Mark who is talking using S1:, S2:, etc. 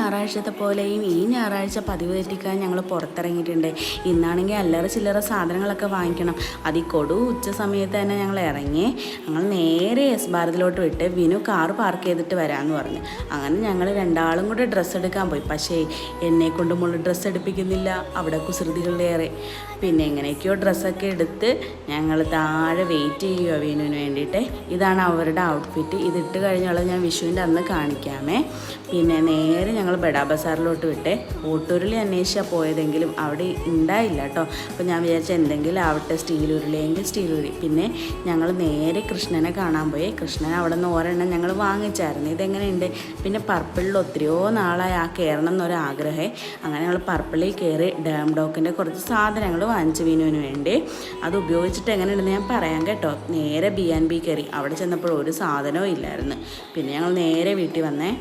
S1: ഞായറാഴ്ചത്തെ പോലെയും ഈ ഞായറാഴ്ച പതിവ് തെറ്റിക്കാൻ ഞങ്ങൾ പുറത്തിറങ്ങിയിട്ടുണ്ട്. ഇന്നാണെങ്കിൽ അല്ലറ ചില്ലറ സാധനങ്ങളൊക്കെ വാങ്ങിക്കണം. അതിൽ കൊടു ഉച്ച സമയത്ത് തന്നെ ഞങ്ങൾ ഇറങ്ങി. ഞങ്ങൾ നേരെ എസ് ഭാരതിലോട്ട് വിട്ട് വിനു കാർ പാർക്ക് ചെയ്തിട്ട് വരാമെന്ന് പറഞ്ഞു. അങ്ങനെ ഞങ്ങൾ രണ്ടാളും കൂടെ ഡ്രസ്സ് എടുക്കാൻ പോയി. പക്ഷേ എന്നെക്കൊണ്ട് മുള്ള ഡ്രസ്സ് എടുപ്പിക്കുന്നില്ല. അവിടെ കുസൃതികളിലേറെ. പിന്നെ എങ്ങനെയൊക്കെയോ ഡ്രസ്സൊക്കെ എടുത്ത് ഞങ്ങൾ താഴെ വെയിറ്റ് ചെയ്യുക വിനുവിന് വേണ്ടിയിട്ട്. ഇതാണ് അവരുടെ ഔട്ട്ഫിറ്റ്. ഇതിട്ട് കഴിഞ്ഞുള്ളത് ഞാൻ വിഷുവിൻ്റെ അന്ന് കാണിക്കാമേ. പിന്നെ നേരെ ഞങ്ങൾ ബഡാ ബസാറിലോട്ട് വിട്ട് ഓട്ടുരുളി അന്വേഷിച്ചാൽ പോയതെങ്കിലും അവിടെ ഉണ്ടായില്ല കേട്ടോ. അപ്പോൾ ഞാൻ വിചാരിച്ച എന്തെങ്കിലും ആവട്ടെ, സ്റ്റീൽ ഉരുളിയെങ്കിൽ സ്റ്റീൽ ഉരുളി. പിന്നെ ഞങ്ങൾ നേരെ കൃഷ്ണനെ കാണാൻ പോയി. കൃഷ്ണൻ അവിടെ നിന്ന് ഒരെണ്ണം ഞങ്ങൾ വാങ്ങിച്ചായിരുന്നു. ഇതെങ്ങനെയുണ്ട്? പിന്നെ പർപ്പിളിൽ ഒത്തിരിയോ നാളായി ആ കയറണം എന്നൊരാഗ്രഹം. അങ്ങനെ ഞങ്ങൾ പർപ്പിളിൽ കയറി ഡാം ഡോക്കിൻ്റെ കുറച്ച് സാധനങ്ങൾ വാങ്ങിച്ചു വിനുവിന് വേണ്ടി. അത് ഉപയോഗിച്ചിട്ട് എങ്ങനെയുണ്ടെന്ന് ഞാൻ പറയാം കേട്ടോ. നേരെ B&B കയറി. അവിടെ ചെന്നപ്പോൾ ഒരു സാധനവും ഇല്ലായിരുന്നു. പിന്നെ ഞങ്ങൾ നേരെ വീട്ടിൽ വന്നേ.